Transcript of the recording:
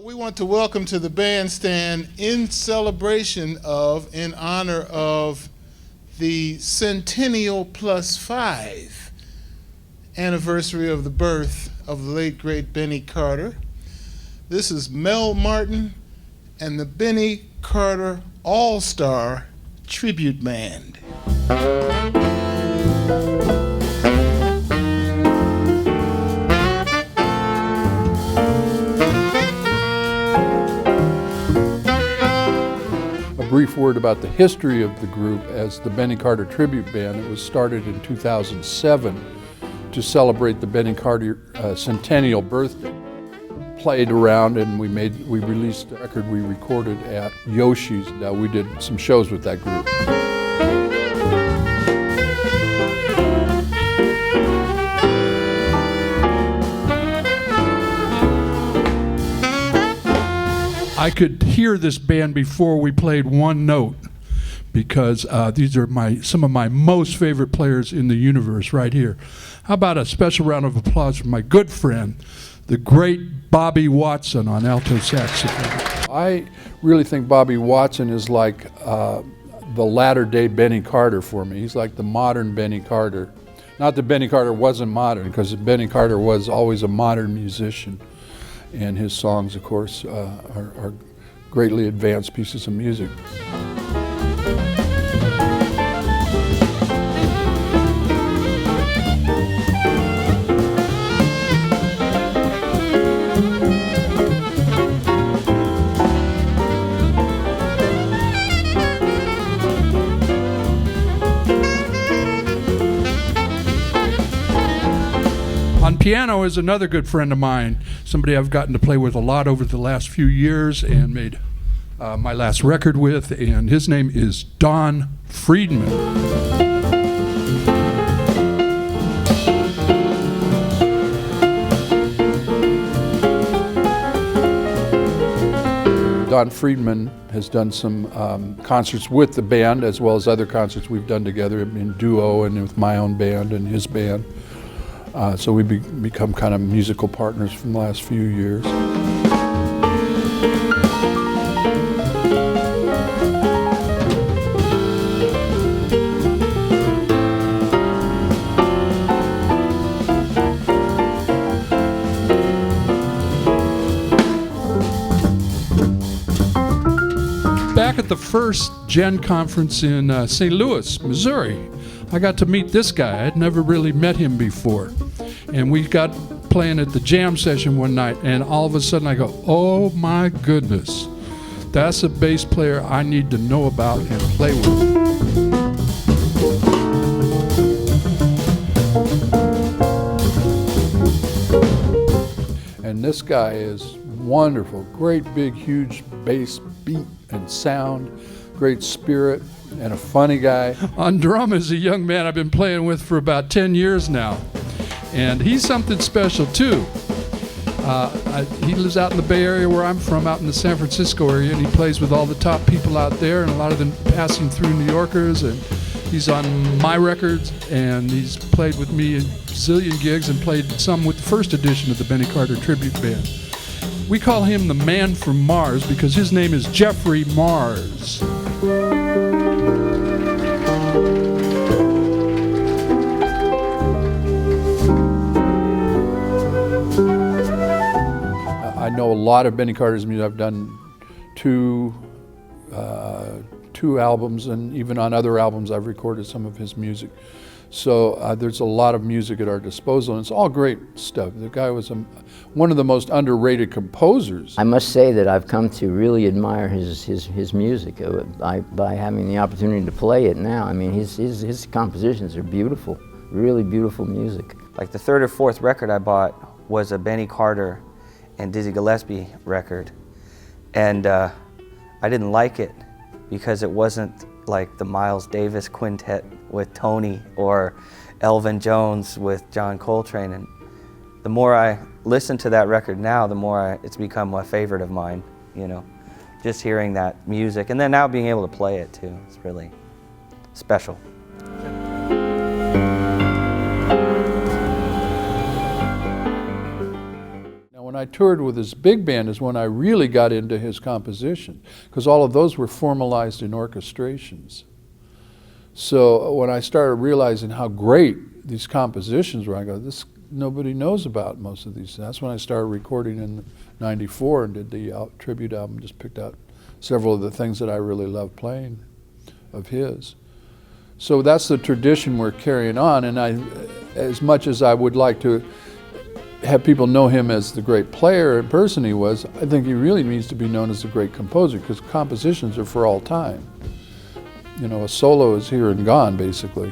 We want to welcome to the bandstand in celebration of, in honor of the centennial +5 anniversary of the birth of the late great Benny Carter. This is Mel Martin and the Benny Carter All-Star Tribute Band. A brief word about the history of the group as the Benny Carter Tribute Band. It was started in 2007 to celebrate the Benny Carter centennial birthday. Played around and we released a record we recorded at Yoshi's. We did some shows with that group. I could hear this band before we played one note because these are some of my most favorite players in the universe right here. How about a special round of applause for my good friend, the great Bobby Watson on alto saxophone. I really think Bobby Watson is like the latter-day Benny Carter for me. He's like the modern Benny Carter. Not that Benny Carter wasn't modern, because Benny Carter was always a modern musician. And his songs, of course, are greatly advanced pieces of music. On piano is another good friend of mine, somebody I've gotten to play with a lot over the last few years and made my last record with, and his name is Don Friedman. Don Friedman has done some concerts with the band, as well as other concerts we've done together in duo and with my own band and his band. So we've become kind of musical partners from the last few years. Back at the first Gen conference in St. Louis, Missouri, I got to meet this guy. I'd never really met him before. And we got playing at the jam session one night, and all of a sudden I go, oh my goodness, that's a bass player I need to know about and play with. And this guy is wonderful, great big huge bass beat and sound, great spirit, and a funny guy. On drum is a young man I've been playing with for about 10 years now. And he's something special too. He lives out in the Bay Area where I'm from, out in the San Francisco area, and he plays with all the top people out there, and a lot of them passing through New Yorkers, and he's on my records, and he's played with me a zillion gigs and played some with the first edition of the Benny Carter Tribute Band. We call him the Man from Mars because his name is Jeffrey Mars. I know a lot of Benny Carter's music. I've done two albums, and even on other albums I've recorded some of his music. So there's a lot of music at our disposal, and it's all great stuff. The guy was one of the most underrated composers. I must say that I've come to really admire his music by having the opportunity to play it now. I mean, his compositions are beautiful, really beautiful music. Like the third or fourth record I bought was a Benny Carter and Dizzy Gillespie record, and I didn't like it because it wasn't like the Miles Davis quintet with Tony or Elvin Jones with John Coltrane. And the more I listen to that record now, the more it's become a favorite of mine, you know, just hearing that music. And then now being able to play it too, it's really special. When I toured with his big band is when I really got into his composition, because all of those were formalized in orchestrations. So when I started realizing how great these compositions were, I go, this nobody knows about most of these. That's when I started recording in '94 and did the tribute album, just picked out several of the things that I really love playing of his. So that's the tradition we're carrying on, and as much as I would like to have people know him as the great player and person he was, I think he really needs to be known as a great composer, because compositions are for all time. You know, a solo is here and gone, basically.